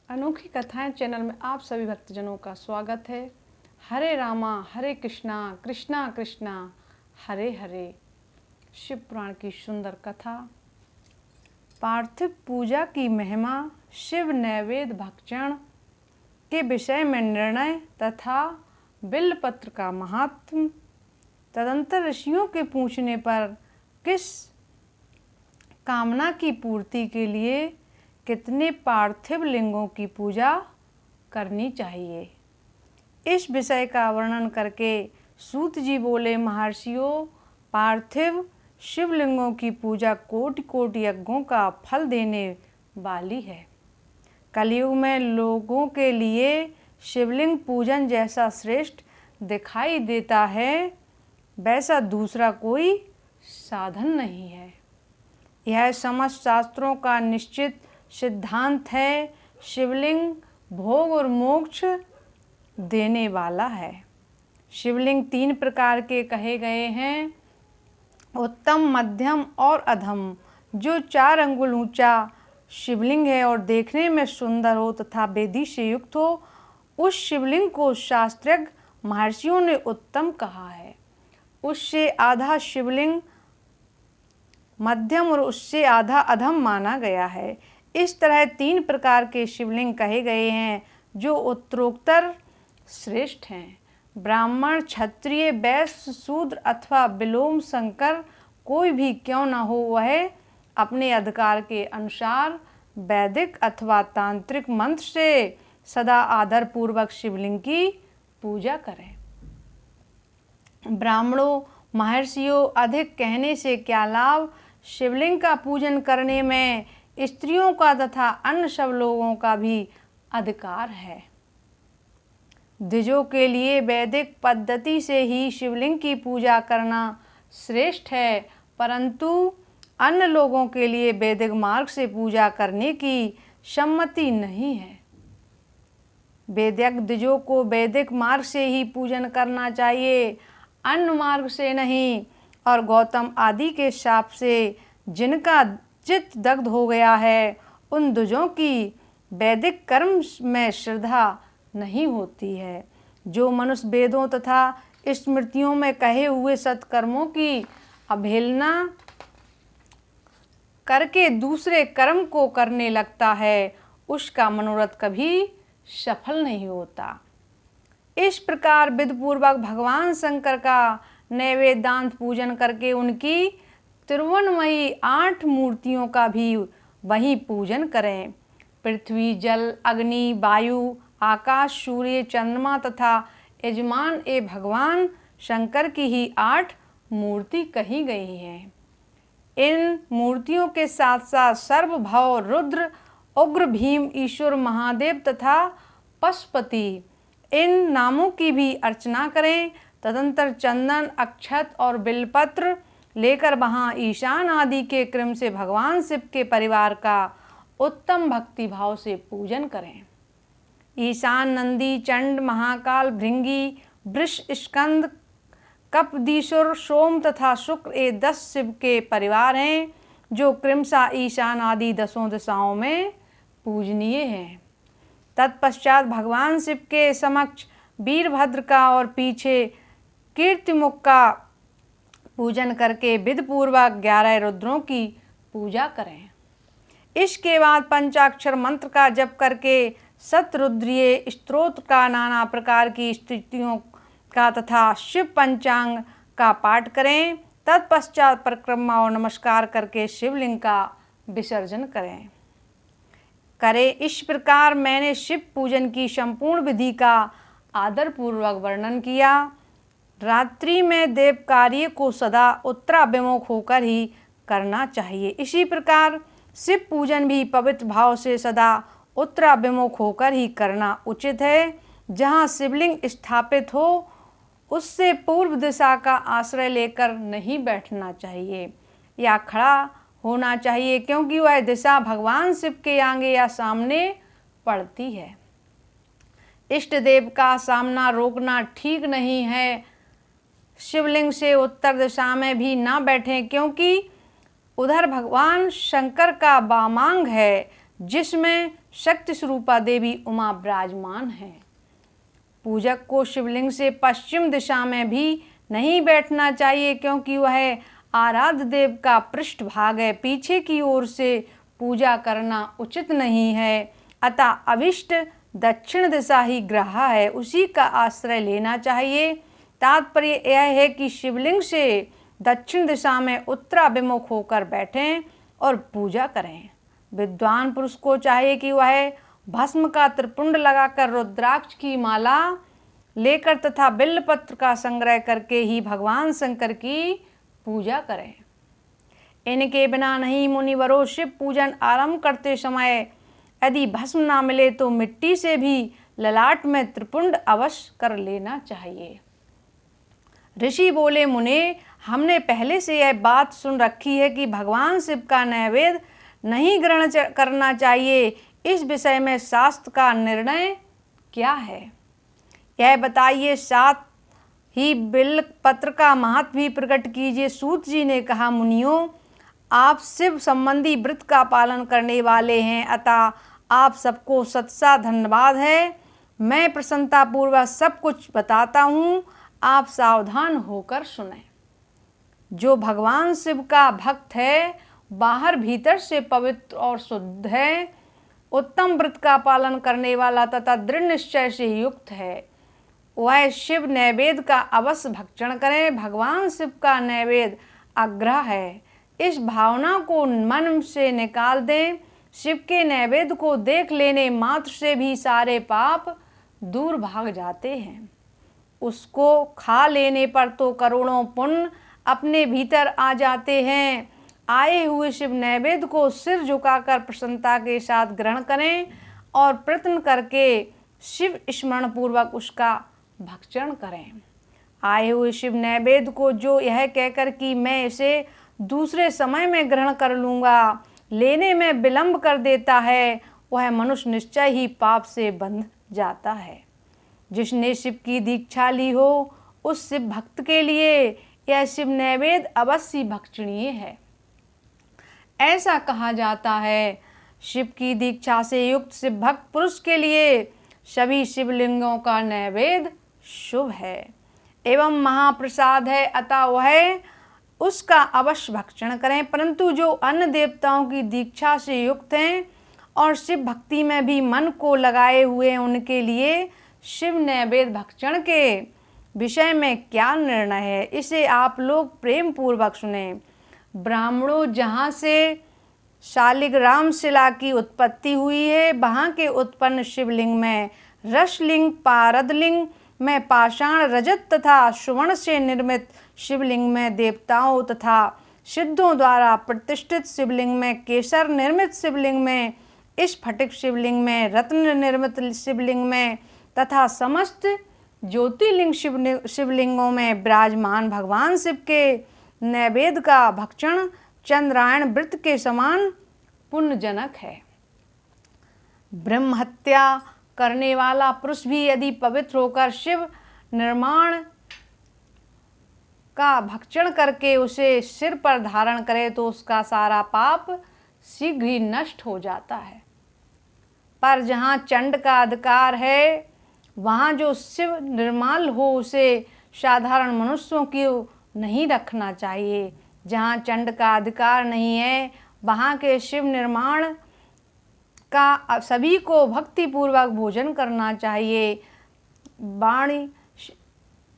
अनोखी कथाएं चैनल में आप सभी भक्तजनों का स्वागत है। हरे रामा हरे कृष्णा कृष्णा कृष्णा हरे हरे। शिव पुराण की सुंदर कथा। पार्थिव पूजा की महिमा, शिव नैवेद्य भक्षण के विषय में निर्णय तथा बिल्वपत्र का महात्म। तदंतर ऋषियों के पूछने पर किस कामना की पूर्ति के लिए कितने पार्थिव लिंगों की पूजा करनी चाहिए, इस विषय का वर्णन करके सूत जी बोले, महर्षियों, पार्थिव शिवलिंगों की पूजा कोटि कोटि यज्ञों का फल देने वाली है। कलयुग में लोगों के लिए शिवलिंग पूजन जैसा श्रेष्ठ दिखाई देता है, वैसा दूसरा कोई साधन नहीं है। यह समस्त शास्त्रों का निश्चित सिद्धांत है। शिवलिंग भोग और मोक्ष देने वाला है। शिवलिंग 3 प्रकार के कहे गए हैं, उत्तम, मध्यम और अधम। जो 4 अंगुल ऊंचा शिवलिंग है और देखने में सुंदर हो तथा वेदी से युक्त हो, उस शिवलिंग को शास्त्रज्ञ महर्षियों ने उत्तम कहा है। उससे आधा शिवलिंग मध्यम और उससे आधा अधम माना गया है। इस तरह 3 प्रकार के शिवलिंग कहे गए हैं जो उत्तरोत्तर श्रेष्ठ हैं। ब्राह्मण, क्षत्रिय, वैश्य, शूद्र अथवा विलोम शंकर कोई भी क्यों न हो, वह अपने अधिकार के अनुसार वैदिक अथवा तांत्रिक मंत्र से सदा आदर पूर्वक शिवलिंग की पूजा करें। ब्राह्मणों, महर्षियों, अधिक कहने से क्या लाभ। शिवलिंग का पूजन करने में स्त्रियों का तथा अन्य सब लोगों का भी अधिकार है। द्विजों के लिए वैदिक पद्धति से ही शिवलिंग की पूजा करना श्रेष्ठ है, परंतु अन्य लोगों के लिए वैदिक मार्ग से पूजा करने की सम्मति नहीं है। वैदिक द्विजों को वैदिक मार्ग से ही पूजन करना चाहिए, अन्य मार्ग से नहीं। और गौतम आदि के शाप से जिनका चित्त दग्ध हो गया है, उन द्विजों की वैदिक कर्म में श्रद्धा नहीं होती है। जो मनुष्य वेदों तथा स्मृतियों में कहे हुए सत्कर्मों की अवहेलना करके दूसरे कर्म को करने लगता है, उसका मनोरथ कभी सफल नहीं होता। इस प्रकार विधिपूर्वक भगवान शंकर का नैवेद्यांत पूजन करके उनकी त्रिभुवनमयी 8 मूर्तियों का भी वही पूजन करें। पृथ्वी, जल, अग्नि, वायु, आकाश, सूर्य, चंद्रमा तथा यजमान ए भगवान शंकर की ही 8 मूर्ति कही गई हैं। इन मूर्तियों के साथ साथ सर्वभव, रुद्र, उग्र भीम, ईश्वर, महादेव तथा पशुपति, इन नामों की भी अर्चना करें। तदंतर चंदन, अक्षत और बिल्वपत्र लेकर वहाँ ईशान आदि के क्रम से भगवान शिव के परिवार का उत्तम भक्ति भाव से पूजन करें। ईशान, नंदी, चंड, महाकाल, भृंगी, वृष, स्कंद, कपदीश्वर, सोम तथा शुक्र ये 10 शिव के परिवार हैं, जो क्रमशः ईशान आदि 10 दिशाओं में पूजनीय हैं। तत्पश्चात भगवान शिव के समक्ष वीरभद्र का और पीछे कीर्तिमुख का पूजन करके विधिपूर्वक 11 रुद्रों की पूजा करें। इसके बाद पंचाक्षर मंत्र का जप करके शतरुद्रीय स्तोत्र का, नाना प्रकार की स्तुतियों का तथा शिव पंचांग का पाठ करें। तत्पश्चात परिक्रमा और नमस्कार करके शिवलिंग का विसर्जन करें। इस प्रकार मैंने शिव पूजन की संपूर्ण विधि का आदर पूर्वक वर्णन किया। रात्रि में देव कार्य को सदा उत्तराभिमुख होकर ही करना चाहिए। इसी प्रकार शिव पूजन भी पवित्र भाव से सदा उत्तराभिमुख होकर ही करना उचित है। जहाँ शिवलिंग स्थापित हो, उससे पूर्व दिशा का आश्रय लेकर नहीं बैठना चाहिए या खड़ा होना चाहिए, क्योंकि वह दिशा भगवान शिव के आगे या सामने पड़ती है। इष्ट देव का सामना रोकना ठीक नहीं है। शिवलिंग से उत्तर दिशा में भी ना बैठें, क्योंकि उधर भगवान शंकर का वामांग है जिसमें शक्ति स्वरूपा देवी उमा विराजमान है। पूजक को शिवलिंग से पश्चिम दिशा में भी नहीं बैठना चाहिए, क्योंकि वह आराध्य देव का पृष्ठभाग है। पीछे की ओर से पूजा करना उचित नहीं है, अतः अभिष्ट दक्षिण दिशा ही ग्रह है, उसी का आश्रय लेना चाहिए। तात्पर्य यह है कि शिवलिंग से दक्षिण दिशा में उत्तराभिमुख होकर बैठें और पूजा करें। विद्वान पुरुष को चाहिए कि वह भस्म का त्रिपुंड लगाकर रुद्राक्ष की माला लेकर तथा बिल्वपत्र का संग्रह करके ही भगवान शंकर की पूजा करें। इनके बिना नहीं मुनिवरों, शिव पूजन आरंभ करते समय यदि भस्म ना मिले तो मिट्टी से भी ललाट में त्रिपुंड अवश्य कर लेना चाहिए। ऋषि बोले, मुने, हमने पहले से यह बात सुन रखी है कि भगवान शिव का नैवेद्य नहीं ग्रहण करना चाहिए। इस विषय में शास्त्र का निर्णय क्या है, यह बताइए। साथ ही बिल्व पत्र का महत्व भी प्रकट कीजिए। सूत जी ने कहा, मुनियों, आप शिव संबंधी व्रत का पालन करने वाले हैं, अतः आप सबको सत्सा धन्यवाद है। मैं प्रसन्नतापूर्वक सब कुछ बताता हूँ, आप सावधान होकर सुने। जो भगवान शिव का भक्त है, बाहर भीतर से पवित्र और शुद्ध है, उत्तम व्रत का पालन करने वाला तथा दृढ़ निश्चय से युक्त है, वह शिव नैवेद्य का अवश्य भक्षण करें। भगवान शिव का नैवेद्य आग्रह है, इस भावना को मन से निकाल दें। शिव के नैवेद्य को देख लेने मात्र से भी सारे पाप दूर भाग जाते हैं। उसको खा लेने पर तो करोड़ों पुण्य अपने भीतर आ जाते हैं। आए हुए शिव नैवेद्य को सिर झुकाकर प्रसन्नता के साथ ग्रहण करें और प्रयत्न करके शिव स्मरण पूर्वक उसका भक्षण करें। आए हुए शिव नैवेद्य को जो यह कहकर कि मैं इसे दूसरे समय में ग्रहण कर लूँगा, लेने में विलंब कर देता है, वह मनुष्य निश्चय ही पाप से बंध जाता है। जिसने शिव की दीक्षा ली हो, उस शिव भक्त के लिए यह शिव नैवेद्य अवश्य भक्षणीय है। ऐसा कहा जाता है, शिव की दीक्षा से युक्त शिव भक्त पुरुष के लिए सभी शिवलिंगों का नैवेद्य शुभ है एवं महाप्रसाद है, अतः वह उसका अवश्य भक्षण करें। परंतु जो अन्य देवताओं की दीक्षा से युक्त हैं और शिव भक्ति में भी मन को लगाए हुए हैं, उनके लिए शिव नैवेद्य भक्षण के विषय में क्या निर्णय है, इसे आप लोग प्रेम पूर्वक सुने। ब्राह्मणों, जहाँ से शालिग्राम शिला की उत्पत्ति हुई है, वहाँ के उत्पन्न शिवलिंग में रसलिंग, पारदलिंग में पाषाण, रजत तथा सुवर्ण से निर्मित शिवलिंग में देवताओं तथा सिद्धों द्वारा प्रतिष्ठित शिवलिंग में केसर निर्मित शिवलिंग में स्फटिक शिवलिंग में रत्न निर्मित शिवलिंग में तथा समस्त ज्योतिर्लिंग शिवलिंगों में विराजमान भगवान शिव के नैवेद्य का भक्षण चंद्रायण व्रत के समान पुण्यजनक है। ब्रह्म हत्या करने वाला पुरुष भी यदि पवित्र होकर शिव निर्माण का भक्षण करके उसे सिर पर धारण करे तो उसका सारा पाप शीघ्र ही नष्ट हो जाता है। पर जहाँ चंड का अधिकार है, वहाँ जो शिव निर्माल हो उसे साधारण मनुष्यों को नहीं रखना चाहिए। जहाँ चंड का अधिकार नहीं है, वहाँ के शिव निर्माण का सभी को भक्तिपूर्वक भोजन करना चाहिए।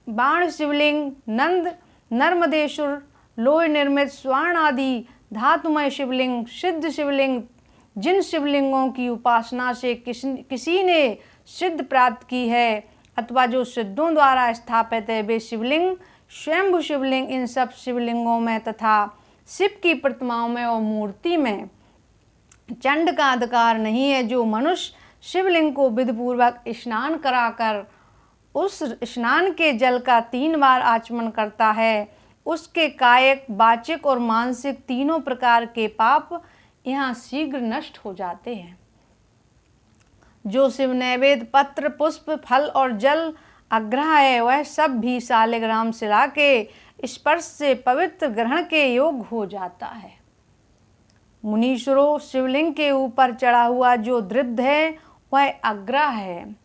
बाण शिवलिंग, नंद नर्मदेश्वर, लोह निर्मित स्वर्ण आदि धातुमय शिवलिंग, सिद्ध शिवलिंग, जिन शिवलिंगों की उपासना से किसी ने सिद्ध प्राप्त की है अथवा जो सिद्धों द्वारा स्थापित है, वे शिवलिंग स्वयंभू शिवलिंग, इन सब शिवलिंगों में तथा शिव की प्रतिमाओं में और मूर्ति में चंड का अधिकार नहीं है। जो मनुष्य शिवलिंग को विधिपूर्वक स्नान कराकर उस स्नान के जल का 3 बार आचमन करता है, उसके कायिक, वाचिक और मानसिक तीनों प्रकार के पाप यहाँ शीघ्र नष्ट हो जाते हैं। जो शिव नैवेद्य पत्र, पुष्प, फल और जल आग्रह है, वह सब भी शालिग्राम शिला के स्पर्श से पवित्र ग्रहण के योग्य हो जाता है। मुनीश्वरों, शिवलिंग के ऊपर चढ़ा हुआ जो द्रिब्ध है वह अग्रा है।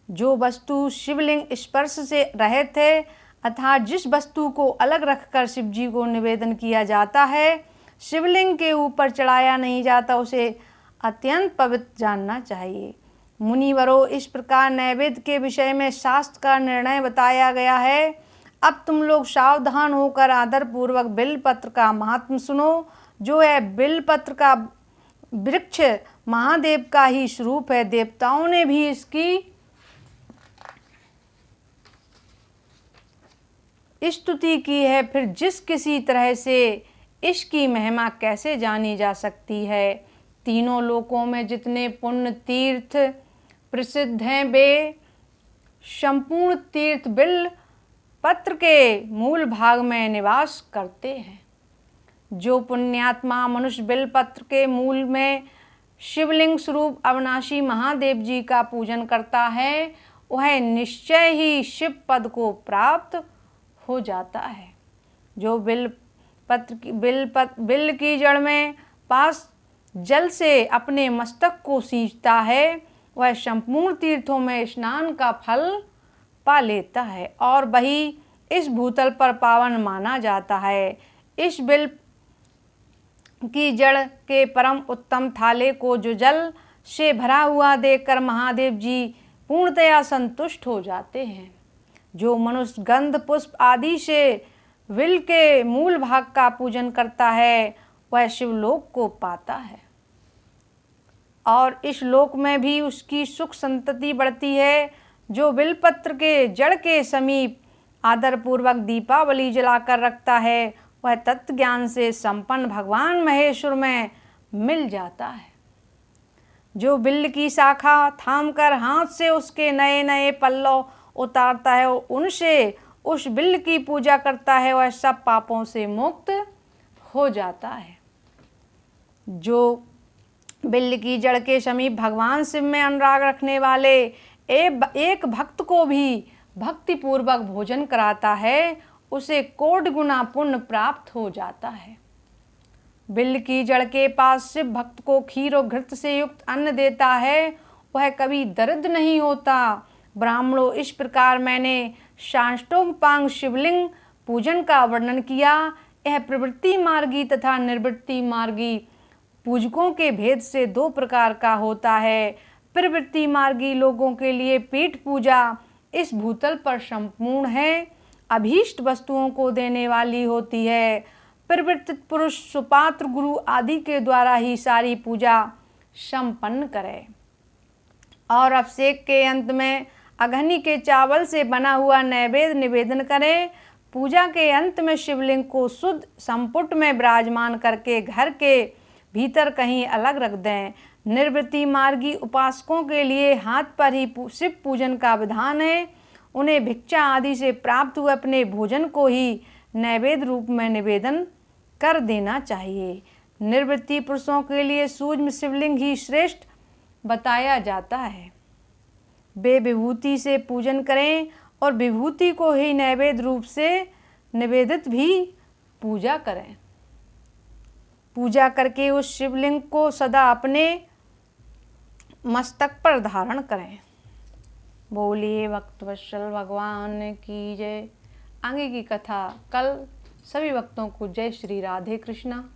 जो वस्तु शिवलिंग स्पर्श से रहित है, अर्थात जिस वस्तु को अलग रखकर शिव जी को निवेदन किया जाता है, शिवलिंग के ऊपर चढ़ाया नहीं जाता, उसे अत्यंत पवित्र जानना चाहिए। मुनिवरों, इस प्रकार नैवेद्य के विषय में शास्त्र का निर्णय बताया गया है। अब तुम लोग सावधान होकर आदर पूर्वक बिल्वपत्र का महात्म सुनो। जो है बिल्वपत्र का वृक्ष महादेव का ही स्वरूप है। देवताओं ने भी इसकी स्तुति की है। फिर जिस किसी तरह से इसकी महिमा कैसे जानी जा सकती है। तीनों लोकों में जितने पुण्य तीर्थ प्रसिद्ध हैं, वे संपूर्ण तीर्थ बिल्व पत्र के मूल भाग में निवास करते हैं। जो पुण्यात्मा मनुष्य बिल्व पत्र के मूल में शिवलिंग स्वरूप अविनाशी महादेव जी का पूजन करता है, वह निश्चय ही शिव पद को प्राप्त हो जाता है। जो बिल्व की जड़ में पास जल से अपने मस्तक को सींचता है, वह संपूर्ण तीर्थों में स्नान का फल पा लेता है और वही इस भूतल पर पावन माना जाता है। इस बिल्व की जड़ के परम उत्तम थाले को जो जल से भरा हुआ देखकर महादेव जी पूर्णतया संतुष्ट हो जाते हैं। जो मनुष्य गंध पुष्प आदि से बिल्व के मूल भाग का पूजन करता है, वह शिवलोक को पाता है और इस लोक में भी उसकी सुख संतति बढ़ती है। जो बिल्वपत्र के जड़ के समीप आदरपूर्वक दीपावली जलाकर रखता है, वह तत्व ज्ञान से संपन्न भगवान महेश्वर में मिल जाता है। जो बिल्व की शाखा थामकर हाथ से उसके नए नए पल्लव उतारता है और उनसे उस बिल्व की पूजा करता है, वह सब पापों से मुक्त हो जाता है। जो बिल्व की जड़ के समीप भगवान शिव में अनुराग रखने वाले एक भक्त को भी भक्ति पूर्वक भोजन कराता है, उसे कोटि गुना पुण्य प्राप्त हो जाता है। बिल्व की जड़ के पास शिव भक्त को खीर और घृत से युक्त अन्न देता है, वह कभी दरिद्र नहीं होता। ब्राह्मणों, इस प्रकार मैंने साष्टांग शिवलिंग पूजन का वर्णन किया। यह प्रवृत्ति मार्गी तथा निर्वृत्ति मार्गी पूजकों के भेद से दो प्रकार का होता है। प्रवृत्ति मार्गी लोगों के लिए पीठ पूजा इस भूतल पर संपूर्ण है, अभीष्ट वस्तुओं को देने वाली होती है। प्रवृत्त पुरुष सुपात्र गुरु आदि के द्वारा ही सारी पूजा संपन्न करे और अभिषेक के अंत में अघनी के चावल से बना हुआ नैवेद्य निवेदन करें। पूजा के अंत में शिवलिंग को शुद्ध संपुट में विराजमान करके घर के भीतर कहीं अलग रख दें। निर्वृत्ति मार्गी उपासकों के लिए हाथ पर ही शिव पूजन का विधान है। उन्हें भिक्षा आदि से प्राप्त हुए अपने भोजन को ही नैवेद्य रूप में निवेदन कर देना चाहिए। निर्वृत्ति पुरुषों के लिए सूक्ष्म शिवलिंग ही श्रेष्ठ बताया जाता है। वे विभूति से पूजन करें और विभूति को ही नैवेद्य रूप से निवेदित भी पूजा करें। पूजा करके उस शिवलिंग को सदा अपने मस्तक पर धारण करें। बोलिए भक्तवत्सल भगवान की जय। आगे की कथा कल। सभी भक्तों को जय श्री राधे कृष्णा।